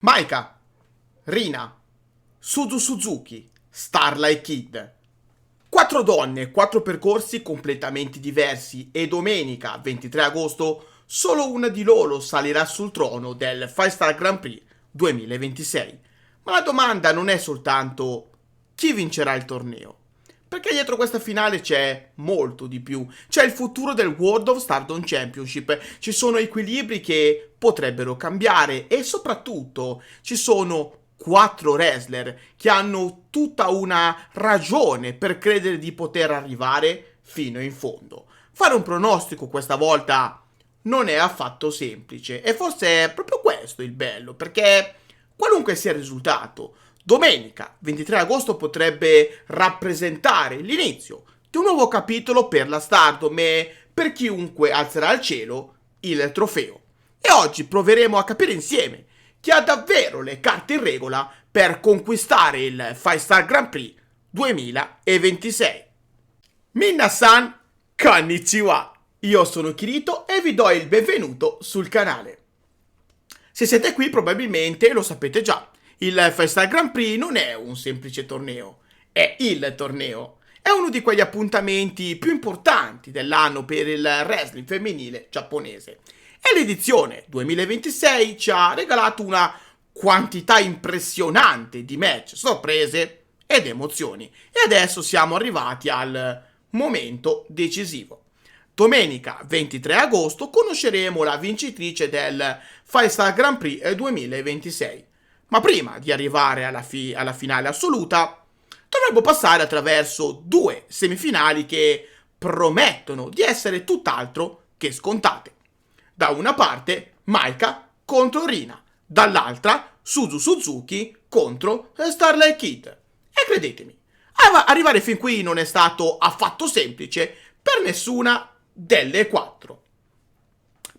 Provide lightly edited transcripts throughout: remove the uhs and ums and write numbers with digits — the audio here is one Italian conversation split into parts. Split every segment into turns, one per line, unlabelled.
Maika, Rina, Suzu Suzuki, Starlight Kid. Quattro donne, quattro percorsi completamente diversi e domenica 23 agosto solo una di loro salirà sul trono del 5-Star Grand Prix 2026. Ma la domanda non è soltanto chi vincerà il torneo, perché dietro questa finale c'è molto di più. C'è il futuro del World of Stardom Championship, ci sono equilibri che potrebbero cambiare e soprattutto ci sono quattro wrestler che hanno tutta una ragione per credere di poter arrivare fino in fondo. Fare un pronostico questa volta non è affatto semplice e forse è proprio questo il bello, perché qualunque sia il risultato, domenica 23 agosto potrebbe rappresentare l'inizio di un nuovo capitolo per la Stardom e per chiunque alzerà al cielo il trofeo. E oggi proveremo a capire insieme chi ha davvero le carte in regola per conquistare il 5-Star Grand Prix 2026. Minna-san, konnichiwa! Io sono Kirito e vi do il benvenuto sul canale. Se siete qui probabilmente lo sapete già, il 5-Star Grand Prix non è un semplice torneo, è il torneo. È uno di quegli appuntamenti più importanti dell'anno per il wrestling femminile giapponese. E l'edizione 2026 ci ha regalato una quantità impressionante di match, sorprese ed emozioni. E adesso siamo arrivati al momento decisivo. Domenica 23 agosto conosceremo la vincitrice del 5-Star Grand Prix 2026. Ma prima di arrivare alla finale assoluta, dovremmo passare attraverso due semifinali che promettono di essere tutt'altro che scontate. Da una parte Maika contro Rina, dall'altra Suzu Suzuki contro Starlight Kid. E credetemi, arrivare fin qui non è stato affatto semplice per nessuna delle quattro.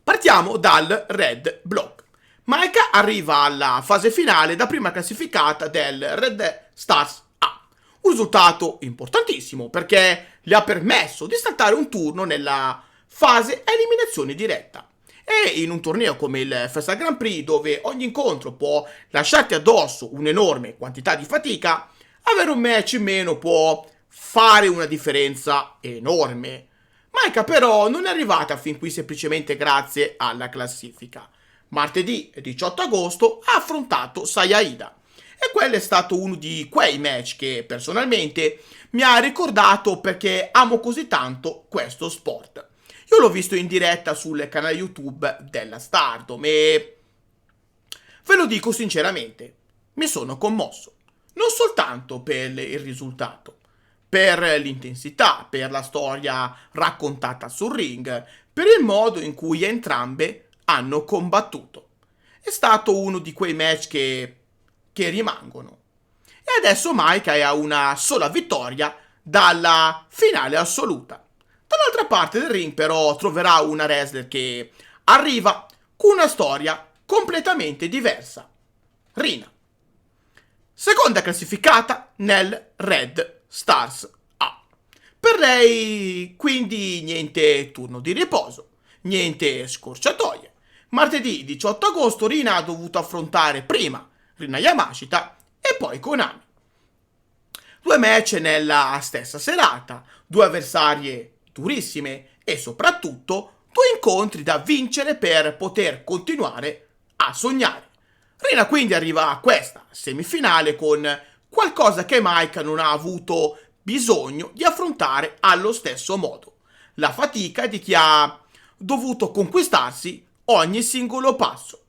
Partiamo dal Red Block. Maika arriva alla fase finale da prima classificata del Red Stars A. Un risultato importantissimo perché le ha permesso di saltare un turno nella fase a eliminazione diretta. E in un torneo come il 5-Star Grand Prix, dove ogni incontro può lasciarti addosso un'enorme quantità di fatica, avere un match in meno può fare una differenza enorme. Maika però non è arrivata fin qui semplicemente grazie alla classifica. Martedì 18 agosto ha affrontato Sayaida e quello è stato uno di quei match che personalmente mi ha ricordato perché amo così tanto questo sport. Io l'ho visto in diretta sul canale YouTube della Stardom e ve lo dico sinceramente, mi sono commosso. Non soltanto per il risultato, per l'intensità, per la storia raccontata sul ring, per il modo in cui entrambe hanno combattuto. È stato uno di quei match che rimangono. E adesso Maika è a una sola vittoria dalla finale assoluta. Dall'altra parte del ring però troverà una wrestler che arriva con una storia completamente diversa. Rina, seconda classificata nel Red Stars A. Per lei quindi niente turno di riposo, niente scorciatoie. Martedì 18 agosto Rina ha dovuto affrontare prima Rina Yamashita e poi Konami. Due match nella stessa serata, due avversarie durissime e soprattutto due incontri da vincere per poter continuare a sognare. Rina quindi arriva a questa semifinale con qualcosa che Maika non ha avuto bisogno di affrontare allo stesso modo: la fatica di chi ha dovuto conquistarsi ogni singolo passo.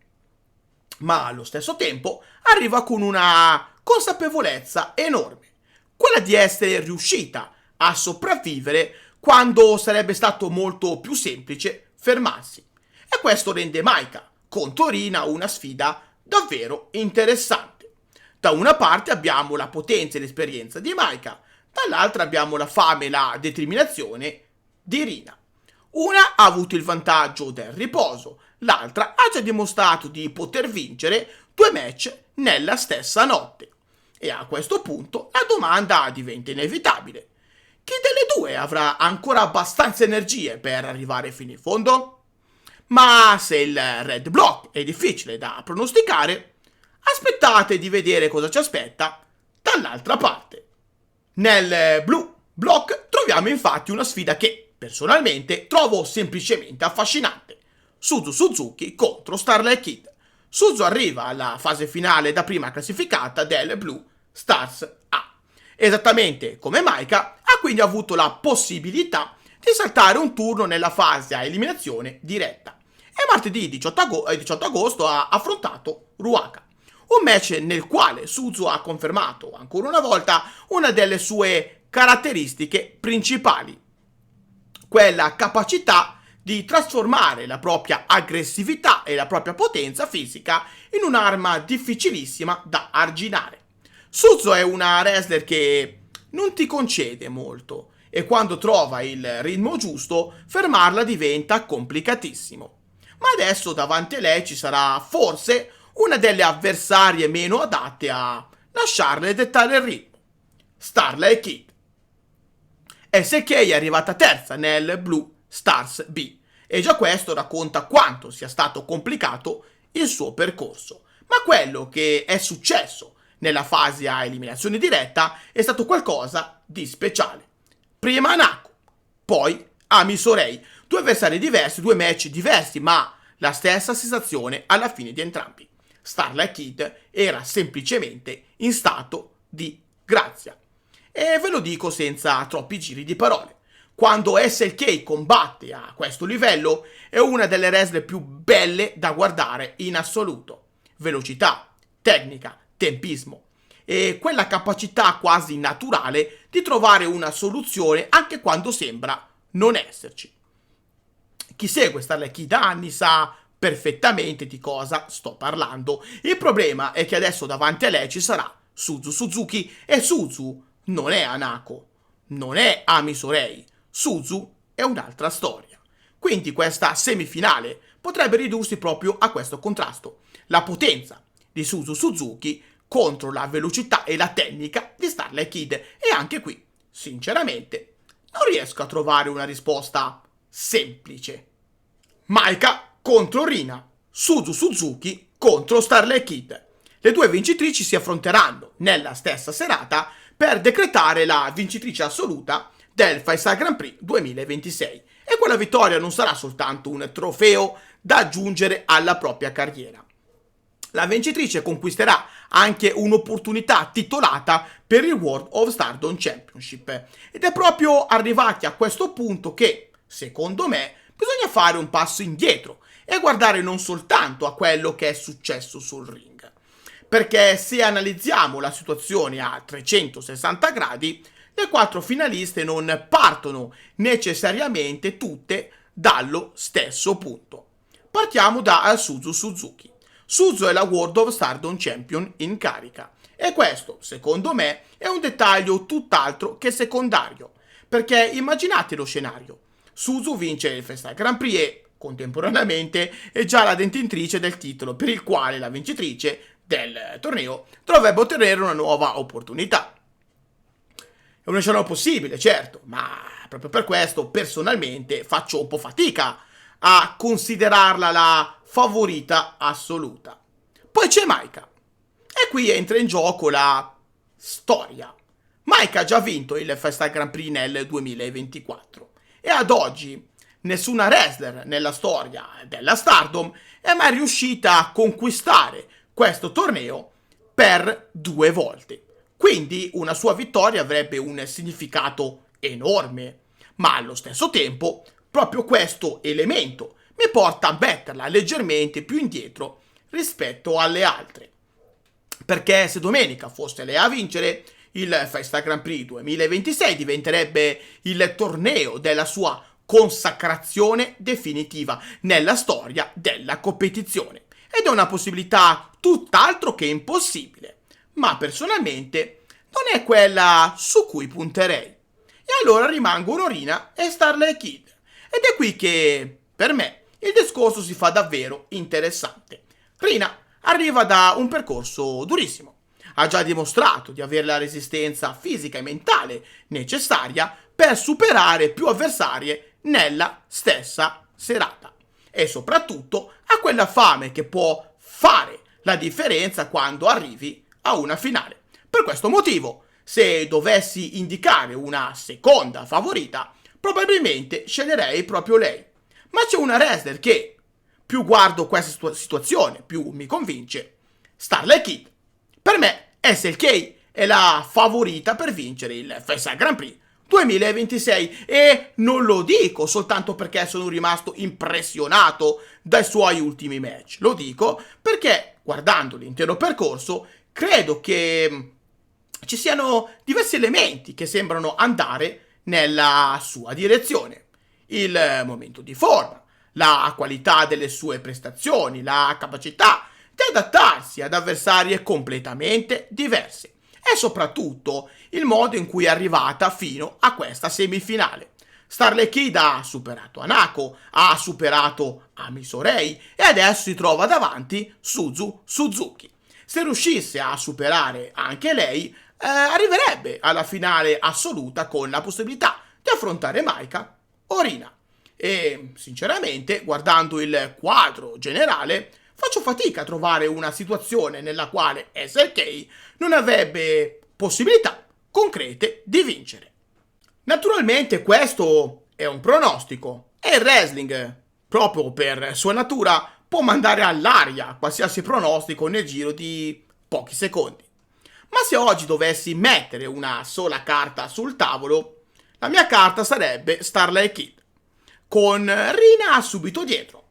Ma allo stesso tempo arriva con una consapevolezza enorme, quella di essere riuscita a sopravvivere quando sarebbe stato molto più semplice fermarsi. E questo rende Maika contro Rina una sfida davvero interessante. Da una parte abbiamo la potenza e l'esperienza di Maika, dall'altra abbiamo la fame e la determinazione di Rina. Una ha avuto il vantaggio del riposo, l'altra ha già dimostrato di poter vincere due match nella stessa notte. E a questo punto la domanda diventa inevitabile: chi delle due avrà ancora abbastanza energie per arrivare fino in fondo? Ma se il Red Block è difficile da pronosticare, Aspettate di vedere cosa ci aspetta dall'altra parte. Nel Blue Block troviamo infatti una sfida che, personalmente, trovo semplicemente affascinante. Suzu Suzuki contro Starlight Kid. Suzu arriva alla fase finale da prima classificata del Blue Stars A. Esattamente come Maika, ha quindi avuto la possibilità di saltare un turno nella fase a eliminazione diretta. E martedì 18 agosto ha affrontato Ruaka. Un match nel quale Suzu ha confermato ancora una volta una delle sue caratteristiche principali, quella capacità di trasformare la propria aggressività e la propria potenza fisica in un'arma difficilissima da arginare. Suzu è una wrestler che non ti concede molto e quando trova il ritmo giusto fermarla diventa complicatissimo. Ma adesso davanti a lei ci sarà forse una delle avversarie meno adatte a lasciarle dettare il ritmo. Starlight Kid. SK è arrivata terza nel Blue Stars B e già questo racconta quanto sia stato complicato il suo percorso. Ma quello che è successo nella fase a eliminazione diretta è stato qualcosa di speciale. Prima Nako, poi Ami Sorei, due avversari diversi, due match diversi, ma la stessa sensazione alla fine di entrambi. Starlight Kid era semplicemente in stato di grazia. E ve lo dico senza troppi giri di parole. Quando SLK combatte a questo livello è una delle wrestler più belle da guardare in assoluto. Velocità, tecnica, tempismo e quella capacità quasi naturale di trovare una soluzione anche quando sembra non esserci. Chi segue Starlight Kid da anni sa perfettamente di cosa sto parlando. Il problema è che adesso davanti a lei ci sarà Suzu Suzuki e Suzu non è Hanako, non è Ami Sorei. Suzu è un'altra storia. Quindi questa semifinale potrebbe ridursi proprio a questo contrasto. La potenza di Suzu Suzuki contro la velocità e la tecnica di Starlight Kid. E anche qui, sinceramente, non riesco a trovare una risposta semplice. Maika contro Rina, Suzu Suzuki contro Starlight Kid. Le due vincitrici si affronteranno nella stessa serata per decretare la vincitrice assoluta del Five Star Grand Prix 2026. E quella vittoria non sarà soltanto un trofeo da aggiungere alla propria carriera. La vincitrice conquisterà anche un'opportunità titolata per il World of Stardom Championship. Ed è proprio arrivati a questo punto che, secondo me, bisogna fare un passo indietro e guardare non soltanto a quello che è successo sul ring. Perché se analizziamo la situazione a 360 gradi, le quattro finaliste non partono necessariamente tutte dallo stesso punto. Partiamo da Suzu Suzuki. Suzu è la World of Stardom Champion in carica. E questo, secondo me, è un dettaglio tutt'altro che secondario. Perché immaginate lo scenario. Suzu vince il Five Grand Prix e, contemporaneamente, è già la detentrice del titolo, per il quale la vincitrice del torneo dovrebbe ottenere una nuova opportunità. È un scenario possibile, certo, ma proprio per questo, personalmente, faccio un po' fatica a considerarla la favorita assoluta. Poi c'è Maika. E qui entra in gioco la storia. Maika ha già vinto il Five Star Grand Prix nel 2024 e ad oggi nessuna wrestler nella storia della Stardom è mai riuscita a conquistare questo torneo per 2 volte. Quindi una sua vittoria avrebbe un significato enorme, ma allo stesso tempo proprio questo elemento mi porta a metterla leggermente più indietro rispetto alle altre. Perché se domenica fosse lei a vincere, il Five Star Grand Prix 2026 diventerebbe il torneo della sua consacrazione definitiva nella storia della competizione. Ed è una possibilità tutt'altro che impossibile, ma personalmente non è quella su cui punterei. E allora rimangono Rina e Starlight Kid. Ed è qui che, per me, il discorso si fa davvero interessante. Rina arriva da un percorso durissimo. Ha già dimostrato di avere la resistenza fisica e mentale necessaria per superare più avversarie nella stessa serata. E soprattutto ha quella fame che può fare la differenza quando arrivi a una finale. Per questo motivo, se dovessi indicare una seconda favorita, probabilmente sceglierei proprio lei. Ma c'è una wrestler che più guardo questa situazione, più mi convince. Starlight Kid. Per me, SLK è la favorita per vincere il FSA Grand Prix 2026 e non lo dico soltanto perché sono rimasto impressionato dai suoi ultimi match, lo dico perché guardando l'intero percorso credo che ci siano diversi elementi che sembrano andare nella sua direzione. Il momento di forma, la qualità delle sue prestazioni, la capacità di adattarsi ad avversarie completamente diverse e soprattutto il modo in cui è arrivata fino a questa semifinale. Starlight Kid ha superato Hanako, ha superato Ami Sourei e adesso si trova davanti Suzu Suzuki. Se riuscisse a superare anche lei, arriverebbe alla finale assoluta con la possibilità di affrontare Maika o Rina. E sinceramente, guardando il quadro generale, faccio fatica a trovare una situazione nella quale SLK non avrebbe possibilità concrete di vincere. Naturalmente questo è un pronostico e il wrestling, proprio per sua natura, può mandare all'aria qualsiasi pronostico nel giro di pochi secondi. Ma se oggi dovessi mettere una sola carta sul tavolo, la mia carta sarebbe Starlight Kid, con Rina subito dietro.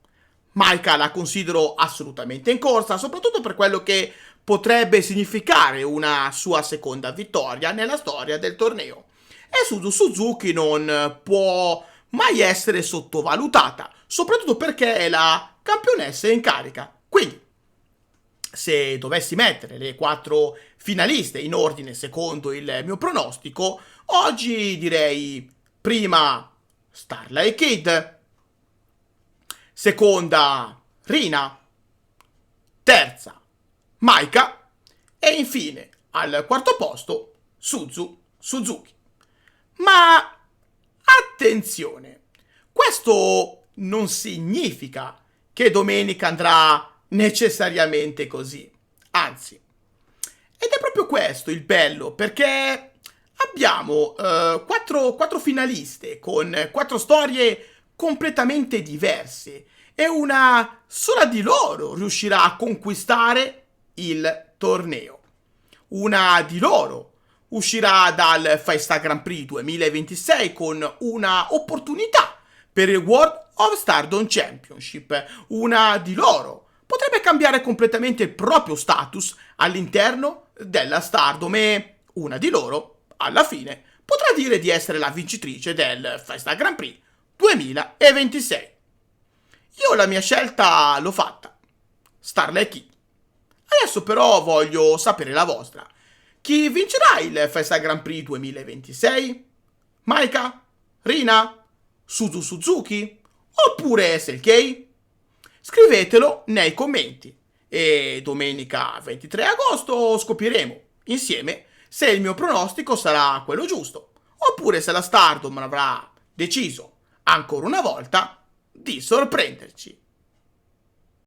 Maika la considero assolutamente in corsa, soprattutto per quello che potrebbe significare una sua seconda vittoria nella storia del torneo. E Suzu Suzuki non può mai essere sottovalutata, soprattutto perché è la campionessa in carica. Quindi, se dovessi mettere le 4 finaliste in ordine secondo il mio pronostico, oggi direi prima Starlight Kid, seconda Rina, terza Maika e infine al quarto posto Suzu Suzuki. Ma attenzione, questo non significa che domenica andrà necessariamente così, anzi, ed è proprio questo il bello, perché abbiamo 4 finaliste con 4 storie completamente diverse e una sola di loro riuscirà a conquistare il torneo. Una di loro uscirà dal FSA Grand Prix 2026 con una opportunità per il World of Stardom Championship. Una di loro potrebbe cambiare completamente il proprio status all'interno della Stardom e una di loro, alla fine, potrà dire di essere la vincitrice del FSA Grand Prix 2026. Io la mia scelta l'ho fatta. Starlight Kid. Adesso però voglio sapere la vostra. Chi vincerà il FSA Grand Prix 2026? Maika? Rina? Suzu Suzuki? Oppure SLK? Scrivetelo nei commenti e domenica 23 agosto scopriremo insieme se il mio pronostico sarà quello giusto oppure se la Stardom avrà deciso ancora una volta di sorprenderci.